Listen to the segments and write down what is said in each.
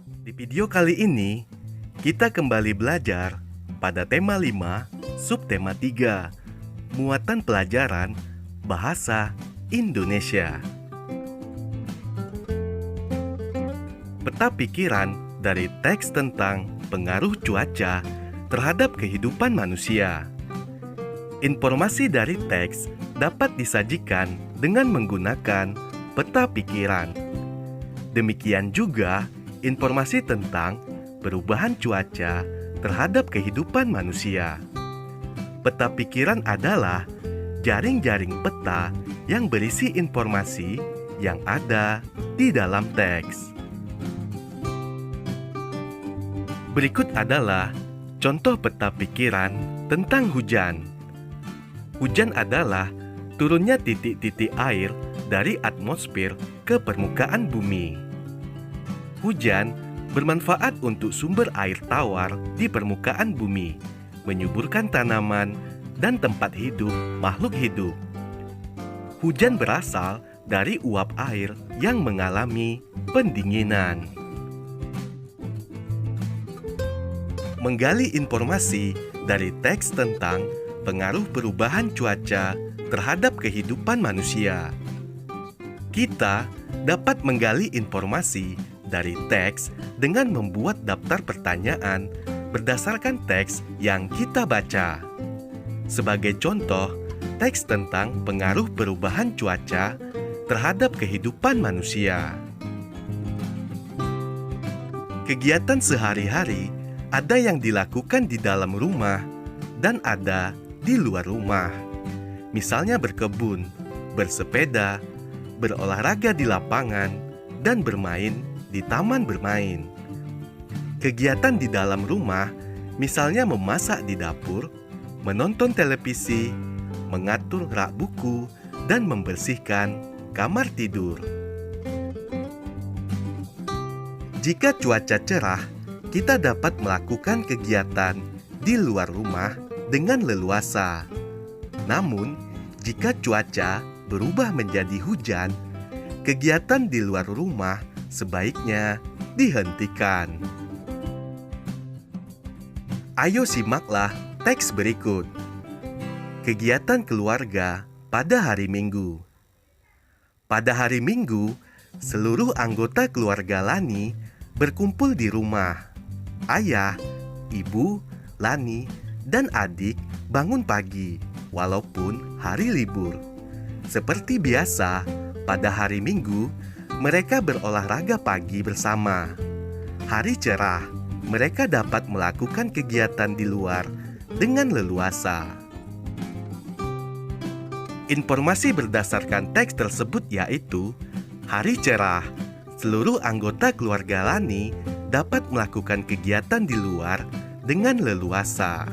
Di video kali ini, kita kembali belajar pada tema 5, subtema 3, muatan pelajaran bahasa Indonesia. Peta pikiran dari teks tentang pengaruh cuaca terhadap kehidupan manusia. Informasi dari teks dapat disajikan dengan menggunakan peta pikiran. Demikian juga informasi tentang perubahan cuaca terhadap kehidupan manusia. Peta pikiran adalah jaring-jaring peta yang berisi informasi yang ada di dalam teks. Berikut adalah contoh peta pikiran tentang hujan. Hujan adalah turunnya titik-titik air dari atmosfer ke permukaan bumi. Hujan bermanfaat untuk sumber air tawar di permukaan bumi, menyuburkan tanaman dan tempat hidup makhluk hidup. Hujan berasal dari uap air yang mengalami pendinginan. Menggali informasi dari teks tentang pengaruh perubahan cuaca terhadap kehidupan manusia. Kita dapat menggali informasi dari teks dengan membuat daftar pertanyaan berdasarkan teks yang kita baca. Sebagai contoh, teks tentang pengaruh perubahan cuaca terhadap kehidupan manusia. Kegiatan sehari-hari ada yang dilakukan di dalam rumah dan ada di luar rumah. Misalnya berkebun, bersepeda, berolahraga di lapangan, dan bermain di taman bermain. Kegiatan di dalam rumah misalnya memasak di dapur, menonton televisi, mengatur rak buku, dan membersihkan kamar tidur. Jika cuaca cerah, kita dapat melakukan kegiatan di luar rumah dengan leluasa. Namun, jika cuaca berubah menjadi hujan, kegiatan di luar rumah sebaiknya dihentikan. Ayo simaklah teks berikut. Kegiatan keluarga pada hari Minggu. Pada hari Minggu, seluruh anggota keluarga Lani berkumpul di rumah. Ayah, ibu, Lani, dan adik bangun pagi walaupun hari libur. Seperti biasa, pada hari Minggu, mereka berolahraga pagi bersama. Hari cerah, mereka dapat melakukan kegiatan di luar dengan leluasa. Informasi berdasarkan teks tersebut yaitu, hari cerah, seluruh anggota keluarga Lani dapat melakukan kegiatan di luar dengan leluasa.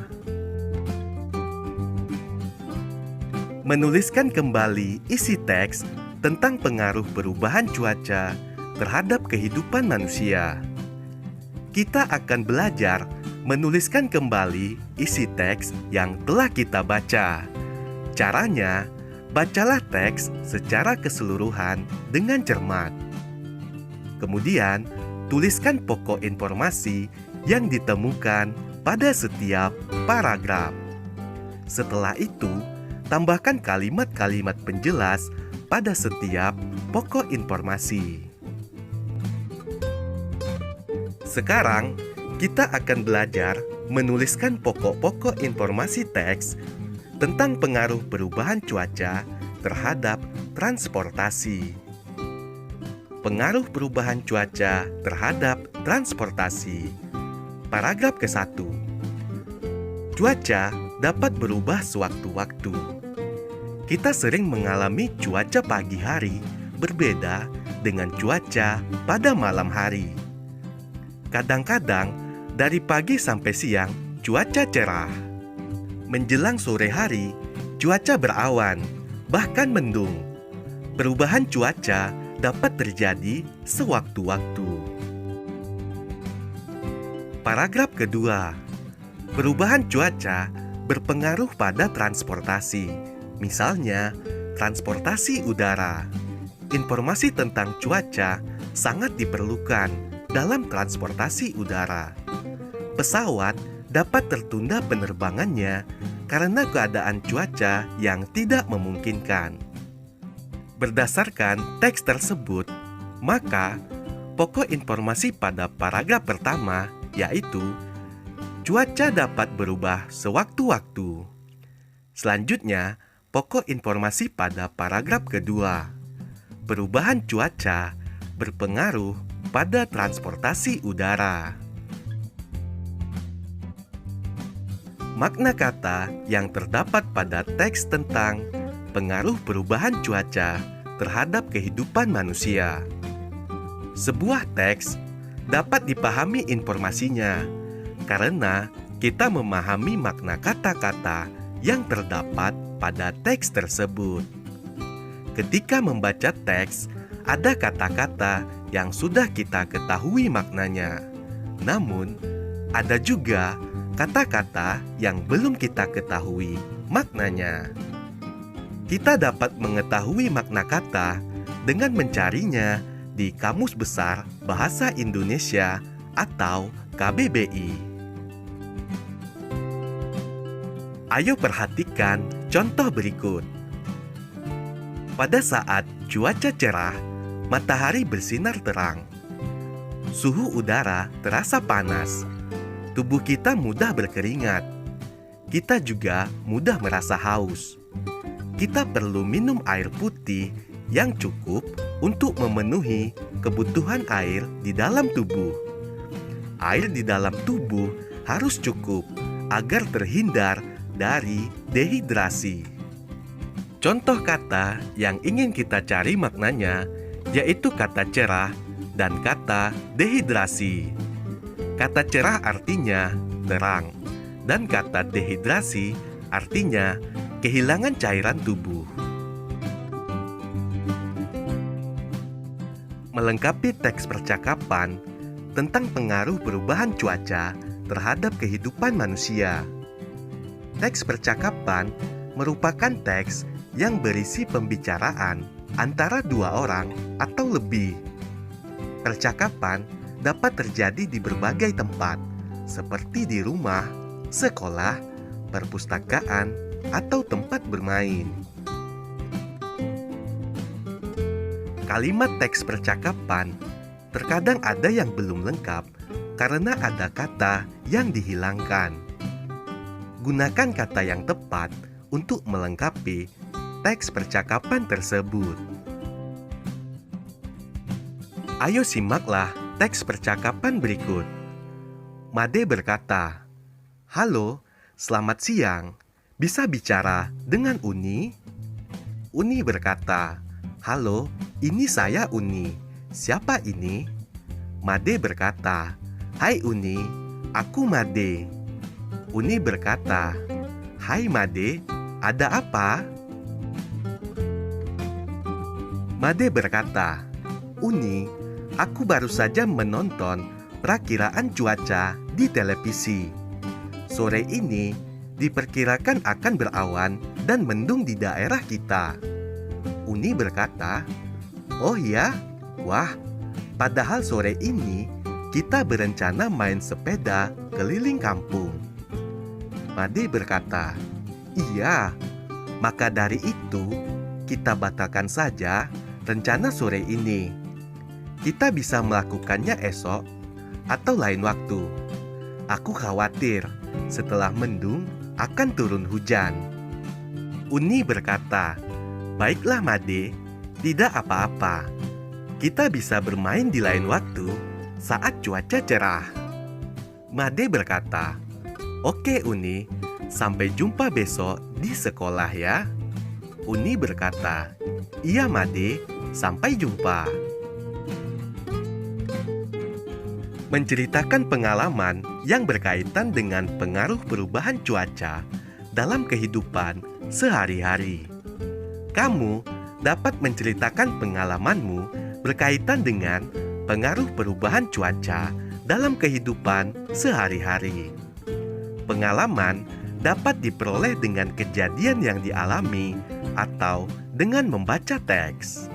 Menuliskan kembali isi teks tentang pengaruh perubahan cuaca terhadap kehidupan manusia. Kita akan belajar menuliskan kembali isi teks yang telah kita baca. Caranya, bacalah teks secara keseluruhan dengan cermat. Kemudian, tuliskan pokok informasi yang ditemukan pada setiap paragraf. Setelah itu, tambahkan kalimat-kalimat penjelas pada setiap pokok informasi. Sekarang, kita akan belajar menuliskan pokok-pokok informasi teks tentang pengaruh perubahan cuaca terhadap transportasi. Pengaruh perubahan cuaca terhadap transportasi. Paragraf ke-1. Cuaca dapat berubah sewaktu-waktu. Kita sering mengalami cuaca pagi hari berbeda dengan cuaca pada malam hari. Kadang-kadang dari pagi sampai siang cuaca cerah. Menjelang sore hari, cuaca berawan, bahkan mendung. Perubahan cuaca dapat terjadi sewaktu-waktu. Paragraf kedua. Perubahan cuaca berpengaruh pada transportasi. Misalnya, transportasi udara. Informasi tentang cuaca sangat diperlukan dalam transportasi udara. Pesawat dapat tertunda penerbangannya karena keadaan cuaca yang tidak memungkinkan. Berdasarkan teks tersebut, maka pokok informasi pada paragraf pertama yaitu cuaca dapat berubah sewaktu-waktu. Selanjutnya, pokok informasi pada paragraf kedua. Perubahan cuaca berpengaruh pada transportasi udara. Makna kata yang terdapat pada teks tentang pengaruh perubahan cuaca terhadap kehidupan manusia. Sebuah teks dapat dipahami informasinya karena kita memahami makna kata-kata yang terdapat pada teks tersebut. Ketika membaca teks, ada kata-kata yang sudah kita ketahui maknanya. Namun, ada juga kata-kata yang belum kita ketahui maknanya. Kita dapat mengetahui makna kata dengan mencarinya di Kamus Besar Bahasa Indonesia atau KBBI. Ayo perhatikan contoh berikut. Pada saat cuaca cerah, matahari bersinar terang. Suhu udara terasa panas. Tubuh kita mudah berkeringat. Kita juga mudah merasa haus. Kita perlu minum air putih yang cukup untuk memenuhi kebutuhan air di dalam tubuh. Air di dalam tubuh harus cukup agar terhindar dari dehidrasi. Contoh kata yang ingin kita cari maknanya yaitu kata cerah dan kata dehidrasi. Kata cerah artinya terang dan kata dehidrasi artinya kehilangan cairan tubuh. Melengkapi teks percakapan tentang pengaruh perubahan cuaca terhadap kehidupan manusia. Teks percakapan merupakan teks yang berisi pembicaraan antara dua orang atau lebih. Percakapan dapat terjadi di berbagai tempat, seperti di rumah, sekolah, perpustakaan, atau tempat bermain. Kalimat teks percakapan terkadang ada yang belum lengkap karena ada kata yang dihilangkan. Gunakan kata yang tepat untuk melengkapi teks percakapan tersebut. Ayo simaklah teks percakapan berikut. Made berkata, "Halo, selamat siang. Bisa bicara dengan Uni?" Uni berkata, "Halo, ini saya Uni. Siapa ini?" Made berkata, "Hai Uni, aku Made." Uni berkata, "Hai Made, ada apa?" Made berkata, "Uni, aku baru saja menonton perakiraan cuaca di televisi. Sore ini diperkirakan akan berawan dan mendung di daerah kita." Uni berkata, "Oh ya? Wah, padahal sore ini kita berencana main sepeda keliling kampung." Made berkata, "Iya, maka dari itu kita batalkan saja rencana sore ini. Kita bisa melakukannya esok atau lain waktu. Aku khawatir setelah mendung akan turun hujan." Uni berkata, "Baiklah Made, tidak apa-apa. Kita bisa bermain di lain waktu saat cuaca cerah." Made berkata, "Oke Uni, sampai jumpa besok di sekolah ya." Uni berkata, "Iya Made, sampai jumpa." Menceritakan pengalaman yang berkaitan dengan pengaruh perubahan cuaca dalam kehidupan sehari-hari. Kamu dapat menceritakan pengalamanmu berkaitan dengan pengaruh perubahan cuaca dalam kehidupan sehari-hari. Pengalaman dapat diperoleh dengan kejadian yang dialami atau dengan membaca teks.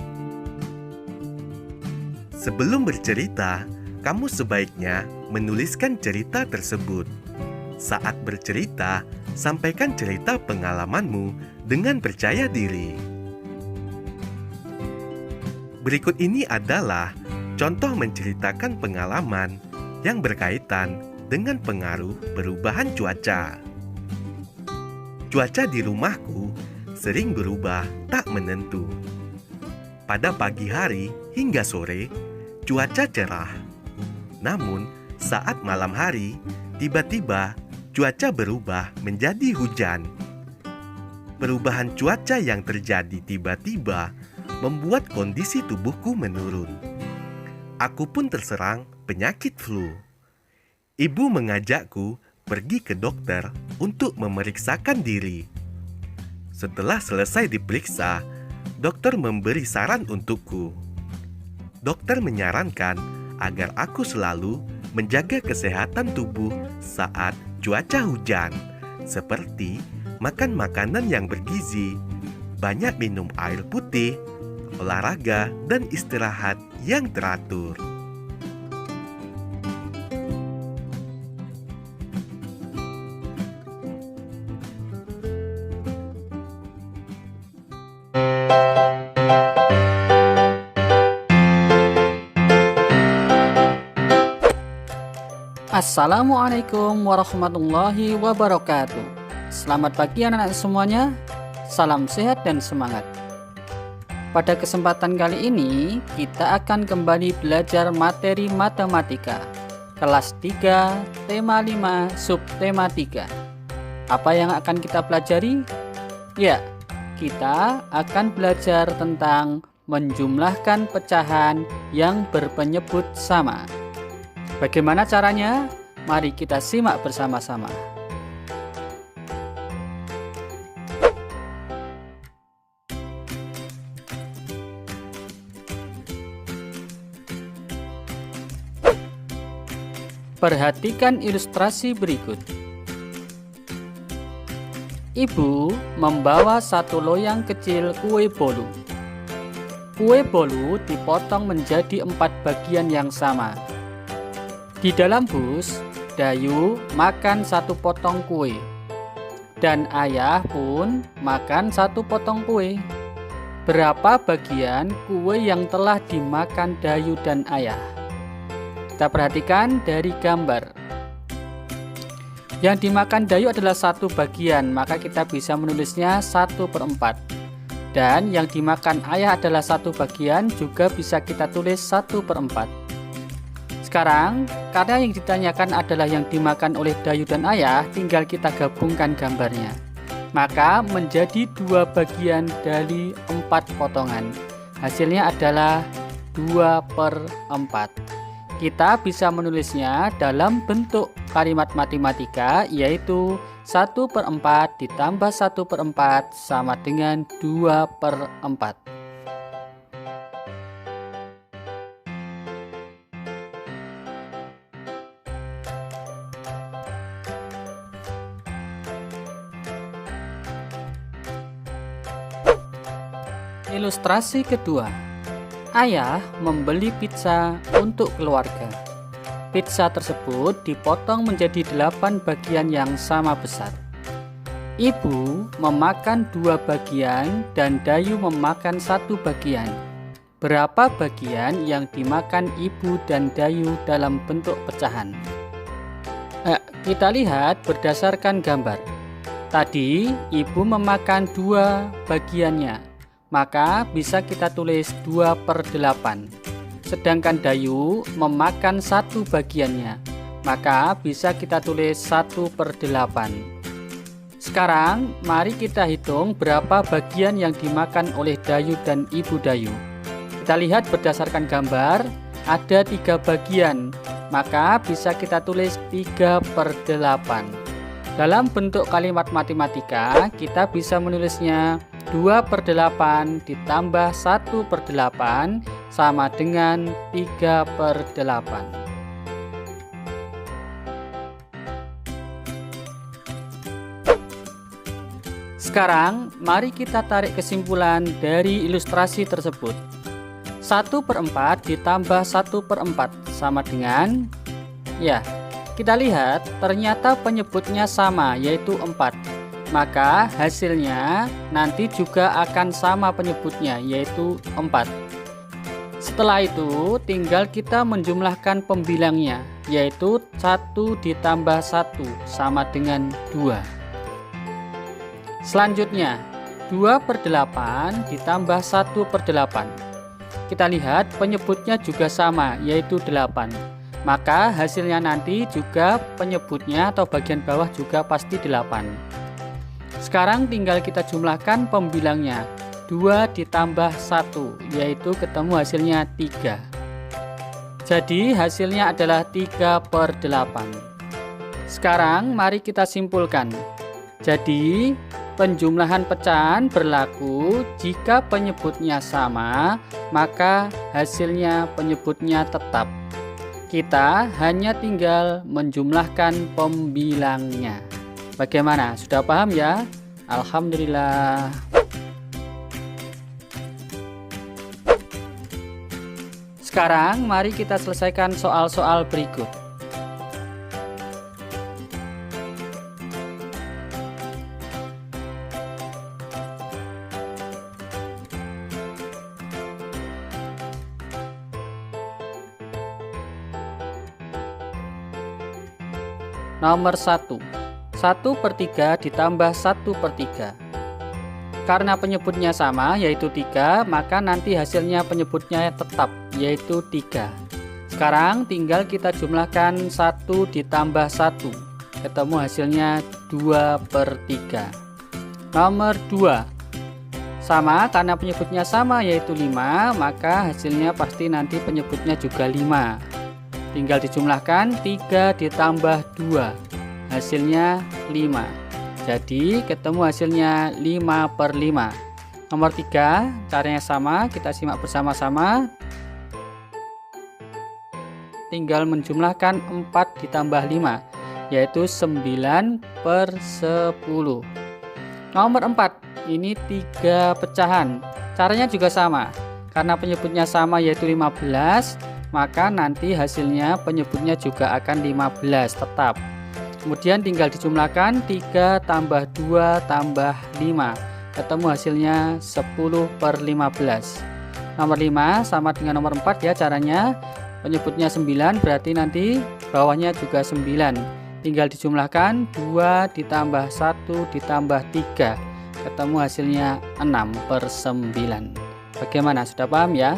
Sebelum bercerita, kamu sebaiknya menuliskan cerita tersebut. Saat bercerita, sampaikan cerita pengalamanmu dengan percaya diri. Berikut ini adalah contoh menceritakan pengalaman yang berkaitan dengan pengaruh perubahan cuaca. Cuaca di rumahku sering berubah tak menentu. Pada pagi hari hingga sore, cuaca cerah. Namun, saat malam hari, tiba-tiba cuaca berubah menjadi hujan. Perubahan cuaca yang terjadi tiba-tiba membuat kondisi tubuhku menurun. Aku pun terserang penyakit flu. Ibu mengajakku pergi ke dokter untuk memeriksakan diri. Setelah selesai diperiksa, dokter memberi saran untukku. Dokter menyarankan agar aku selalu menjaga kesehatan tubuh saat cuaca hujan, seperti makan makanan yang bergizi, banyak minum air putih, olahraga, dan istirahat yang teratur. Assalamualaikum warahmatullahi wabarakatuh. Selamat pagi anak-anak semuanya. Salam sehat dan semangat. Pada kesempatan kali ini kita akan kembali belajar materi matematika kelas 3 tema 5 subtema 3. Apa yang akan kita pelajari? Ya, kita akan belajar tentang menjumlahkan pecahan yang berpenyebut sama. Bagaimana caranya? Mari kita simak bersama-sama. Perhatikan ilustrasi berikut. Ibu membawa satu loyang kecil kue bolu. Kue bolu dipotong menjadi 4 bagian yang sama. Di dalam bus, Dayu makan 1 potong kue, dan ayah pun makan 1 potong kue. Berapa bagian kue yang telah dimakan Dayu dan ayah? Kita perhatikan dari gambar. Yang dimakan Dayu adalah 1 bagian, maka kita bisa menulisnya 1/4. Dan yang dimakan ayah adalah 1 bagian, juga bisa kita tulis 1/4. Sekarang, karena yang ditanyakan adalah yang dimakan oleh Dayu dan ayah, tinggal kita gabungkan gambarnya. Maka menjadi 2 bagian dari 4 potongan. Hasilnya adalah 2/4. Kita bisa menulisnya dalam bentuk kalimat matematika, yaitu 1/4 ditambah 1/4 sama dengan 2/4. Ilustrasi kedua. Ayah membeli pizza untuk keluarga. Pizza tersebut dipotong menjadi 8 bagian yang sama besar. Ibu memakan 2 bagian dan Dayu memakan 1 bagian. Berapa bagian yang dimakan ibu dan Dayu dalam bentuk pecahan? Kita lihat berdasarkan gambar. Tadi ibu memakan 2 bagiannya, maka bisa kita tulis 2/8. Sedangkan Dayu memakan 1 bagiannya, maka bisa kita tulis 1/8. Sekarang mari kita hitung berapa bagian yang dimakan oleh Dayu dan ibu Dayu. Kita lihat berdasarkan gambar, ada 3 bagian, maka bisa kita tulis 3/8. Dalam bentuk kalimat matematika, kita bisa menulisnya 2/8 ditambah 1/8 sama dengan 3/8. Sekarang, mari kita tarik kesimpulan dari ilustrasi tersebut. 1/4 ditambah 1/4 sama dengan, ya, kita lihat ternyata penyebutnya sama, yaitu 4. Maka hasilnya nanti juga akan sama penyebutnya, yaitu 4. Setelah itu tinggal kita menjumlahkan pembilangnya, yaitu 1 ditambah 1 sama dengan 2. Selanjutnya 2/8 ditambah 1/8. Kita lihat penyebutnya juga sama, yaitu 8. Maka hasilnya nanti juga penyebutnya atau bagian bawah juga pasti 8. Sekarang tinggal kita jumlahkan pembilangnya, 2 ditambah 1, yaitu ketemu hasilnya 3. Jadi hasilnya adalah 3/8. Sekarang mari kita simpulkan. Jadi penjumlahan pecahan berlaku jika penyebutnya sama, maka hasilnya penyebutnya tetap. Kita hanya tinggal menjumlahkan pembilangnya. Bagaimana? Sudah paham ya? Alhamdulillah. Sekarang mari kita selesaikan soal-soal berikut. Nomor 1. 1/3 ditambah 1/3. Karena penyebutnya sama, yaitu 3, maka nanti hasilnya penyebutnya tetap, yaitu 3. Sekarang tinggal kita jumlahkan 1 ditambah 1. Ketemu hasilnya 2/3. Nomor 2. Sama, karena penyebutnya sama, yaitu 5, maka hasilnya pasti nanti penyebutnya juga 5. Tinggal dijumlahkan 3 ditambah 2, hasilnya 5. Jadi ketemu hasilnya 5/5. Nomor 3, caranya sama, kita simak bersama-sama. Tinggal menjumlahkan 4 ditambah 5, yaitu 9/10. Nomor 4, ini 3 pecahan. Caranya juga sama, karena penyebutnya sama, yaitu 15, maka nanti hasilnya penyebutnya juga akan 15 tetap. Kemudian tinggal dijumlahkan 3 tambah 2 tambah 5, ketemu hasilnya 10/15. Nomor 5 sama dengan nomor 4 ya caranya. Penyebutnya 9, berarti nanti bawahnya juga 9. Tinggal dijumlahkan 2 ditambah 1 ditambah 3, ketemu hasilnya 6/9. Bagaimana, sudah paham ya?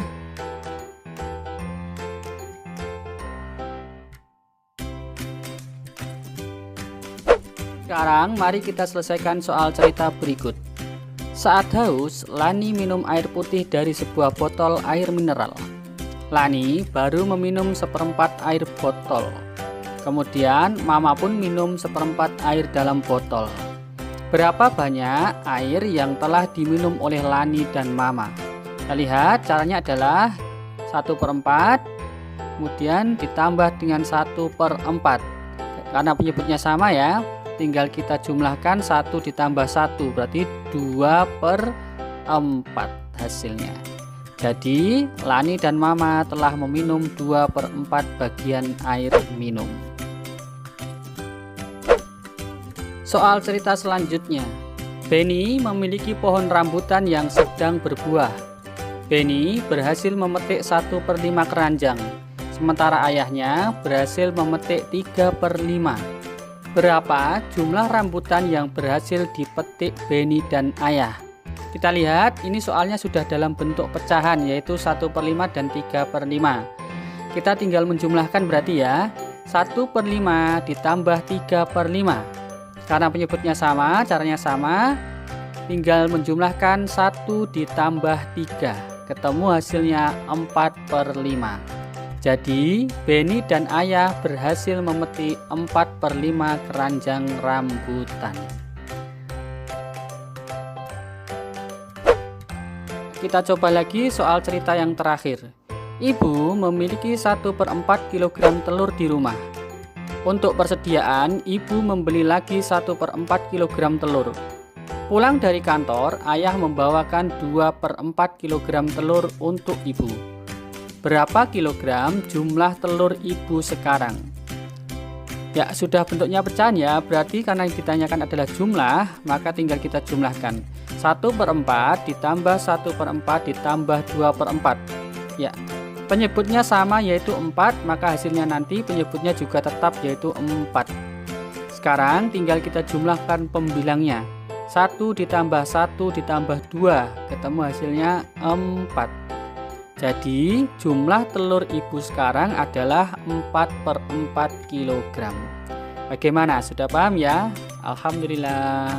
Sekarang mari kita selesaikan soal cerita berikut. Saat haus, Lani minum air putih dari sebuah botol air mineral. Lani baru meminum 1/4 air botol. Kemudian Mama pun minum 1/4 air dalam botol. Berapa banyak air yang telah diminum oleh Lani dan Mama? Kita lihat caranya adalah 1/4, kemudian ditambah dengan 1/4. Karena penyebutnya sama ya, tinggal kita jumlahkan 1 ditambah 1, berarti 2/4 hasilnya. Jadi Lani dan Mama telah meminum 2/4 bagian air minum. Soal cerita selanjutnya. Benny memiliki pohon rambutan yang sedang berbuah. Benny berhasil memetik 1/5 keranjang, sementara ayahnya berhasil memetik 3/5. Berapa jumlah rambutan yang berhasil dipetik Benny dan ayah? Kita lihat ini soalnya sudah dalam bentuk pecahan, yaitu 1/5 dan 3/5. Kita tinggal menjumlahkan berarti ya, 1/5 ditambah 3/5. Karena penyebutnya sama, caranya sama, tinggal menjumlahkan 1 ditambah 3, ketemu hasilnya 4/5. Jadi Benny dan ayah berhasil memetik 4/5 keranjang rambutan. Kita coba lagi soal cerita yang terakhir. Ibu memiliki 1/4 kg telur di rumah. Untuk persediaan, ibu membeli lagi 1/4 kg telur. Pulang dari kantor, ayah membawakan 2/4 kg telur untuk ibu. Berapa kilogram jumlah telur ibu sekarang? Ya, sudah bentuknya pecahan ya, berarti karena yang ditanyakan adalah jumlah, maka tinggal kita jumlahkan. 1/4 ditambah 1/4 ditambah 2/4. Ya, penyebutnya sama yaitu 4, maka hasilnya nanti penyebutnya juga tetap yaitu 4. Sekarang tinggal kita jumlahkan pembilangnya. 1 ditambah 1 ditambah 2, ketemu hasilnya 4. Jadi jumlah telur ibu sekarang adalah 4/4 kg. Bagaimana? Sudah paham ya? Alhamdulillah.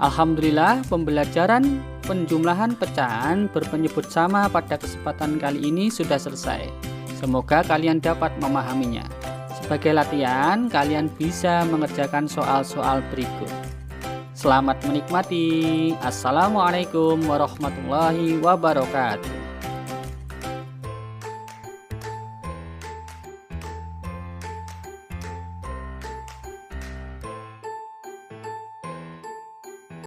Alhamdulillah, pembelajaran penjumlahan pecahan berpenyebut sama pada kesempatan kali ini sudah selesai. Semoga kalian dapat memahaminya. Sebagai latihan, kalian bisa mengerjakan soal-soal berikut. Selamat menikmati. Assalamualaikum warahmatullahi wabarakatuh.